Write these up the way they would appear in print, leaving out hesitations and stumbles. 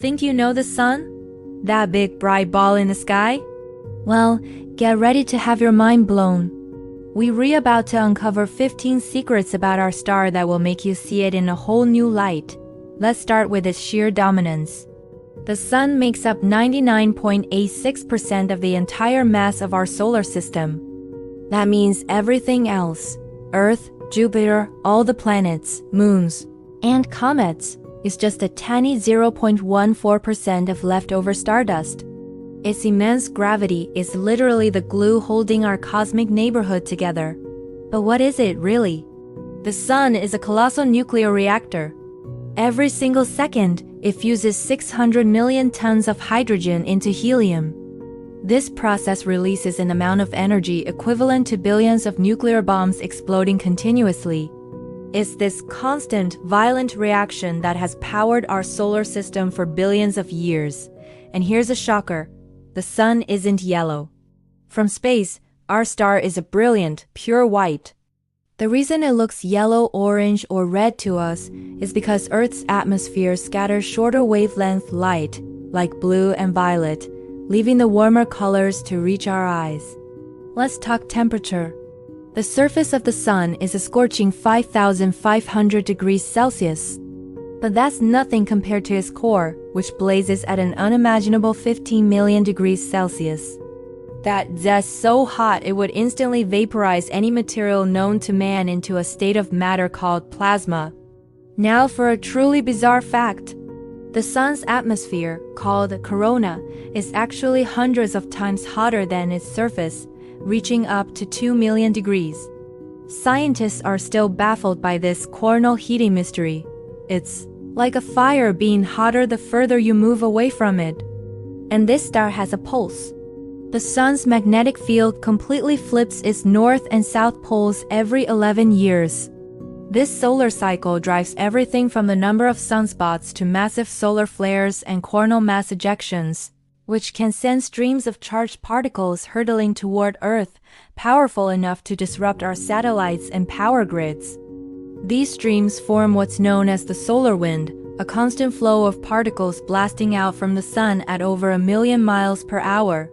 Think you know the sun? That big bright ball in the sky? Well, get ready to have your mind blown. We're about to uncover 15 secrets about our star that will make you see it in a whole new light. Let's start with its sheer dominance. The sun makes up 99.86% of the entire mass of our solar system. That means everything else, Earth, Jupiter, all the planets, moons, and comets, is just a tiny 0.14% of leftover stardust. Its immense gravity is literally the glue holding our cosmic neighborhood together. But what is it really? The sun is a colossal nuclear reactor. Every single second, it fuses 600 million tons of hydrogen into helium. This process releases an amount of energy equivalent to billions of nuclear bombs exploding continuously. It's this constant, violent reaction that has powered our solar system for billions of years. And here's a shocker. The sun isn't yellow. From space, our star is a brilliant, pure white. The reason it looks yellow, orange, or red to us is because Earth's atmosphere scatters shorter wavelength light, like blue and violet, leaving the warmer colors to reach our eyes. Let's talk temperature. The surface of the sun is a scorching 5,500 degrees Celsius. But that's nothing compared to its core, which blazes at an unimaginable 15 million degrees Celsius. That's so hot it would instantly vaporize any material known to man into a state of matter called plasma. Now for a truly bizarre fact. The sun's atmosphere, called corona, is actually hundreds of times hotter than its surface, reaching up to 2 million degrees. Scientists are still baffled by this coronal heating mystery. It's like a fire being hotter the further you move away from it. And this star has a pulse. The sun's magnetic field completely flips its north and south poles every 11 years. This solar cycle drives everything from the number of sunspots to massive solar flares and coronal mass ejections, which can send streams of charged particles hurtling toward Earth, powerful enough to disrupt our satellites and power grids. These streams form what's known as the solar wind, a constant flow of particles blasting out from the sun at over 1 million miles per hour.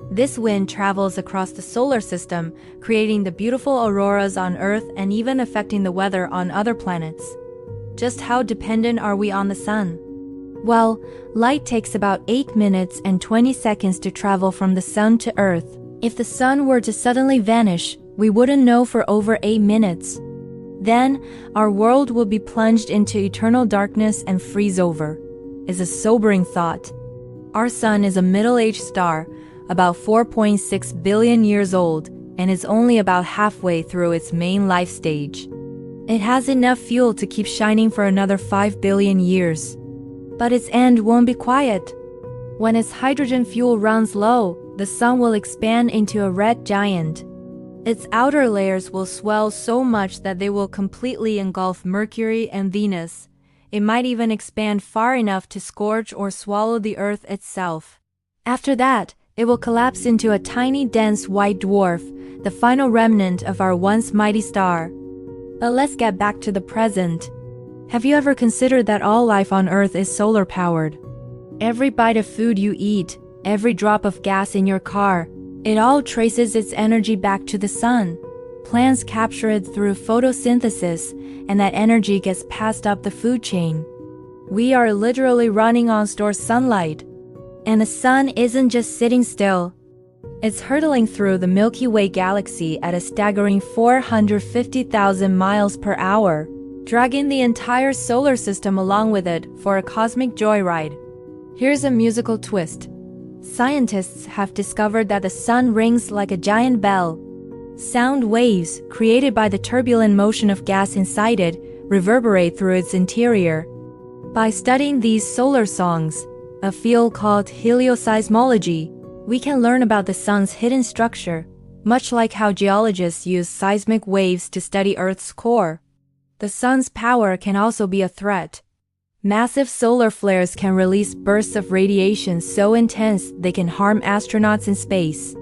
This wind travels across the solar system, creating the beautiful auroras on Earth and even affecting the weather on other planets. Just how dependent are we on the sun? Well, light takes about 8 minutes and 20 seconds to travel from the sun to Earth. If the sun were to suddenly vanish, we wouldn't know for over 8 minutes. Then, our world would be plunged into eternal darkness and freeze over. It's a sobering thought. Our sun is a middle-aged star, about 4.6 billion years old, and is only about halfway through its main life stage. It has enough fuel to keep shining for another 5 billion years. But its end won't be quiet. When its hydrogen fuel runs low, the sun will expand into a red giant. Its outer layers will swell so much that they will completely engulf Mercury and Venus. It might even expand far enough to scorch or swallow the Earth itself. After that, it will collapse into a tiny dense white dwarf, the final remnant of our once mighty star. But let's get back to the present. Have you ever considered that all life on Earth is solar-powered? Every bite of food you eat, every drop of gas in your car, it all traces its energy back to the sun. Plants capture it through photosynthesis, and that energy gets passed up the food chain. We are literally running on stored sunlight. And the sun isn't just sitting still. It's hurtling through the Milky Way galaxy at a staggering 450,000 miles per hour, dragging the entire solar system along with it for a cosmic joyride. Here's a musical twist. Scientists have discovered that the sun rings like a giant bell. Sound waves, created by the turbulent motion of gas inside it, reverberate through its interior. By studying these solar songs, a field called helioseismology, we can learn about the sun's hidden structure, much like how geologists use seismic waves to study Earth's core. The sun's power can also be a threat. Massive solar flares can release bursts of radiation so intense they can harm astronauts in space.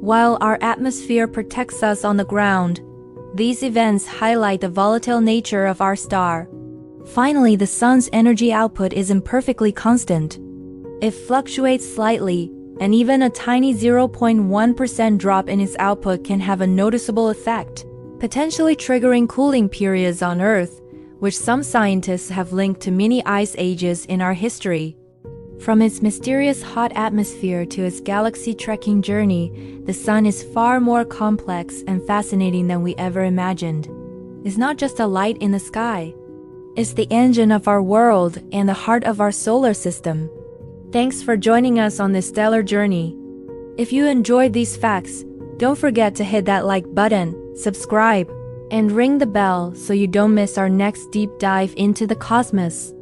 While our atmosphere protects us on the ground, these events highlight the volatile nature of our star. Finally, the sun's energy output isn't perfectly constant. It fluctuates slightly, and even a tiny 0.1% drop in its output can have a noticeable effect, potentially triggering cooling periods on Earth, which some scientists have linked to mini ice ages in our history. From its mysterious hot atmosphere to its galaxy-trekking journey, the sun is far more complex and fascinating than we ever imagined. It's not just a light in the sky. It's the engine of our world and the heart of our solar system. Thanks for joining us on this stellar journey. If you enjoyed these facts, don't forget to hit that like button, subscribe, and ring the bell so you don't miss our next deep dive into the cosmos.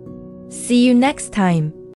See you next time.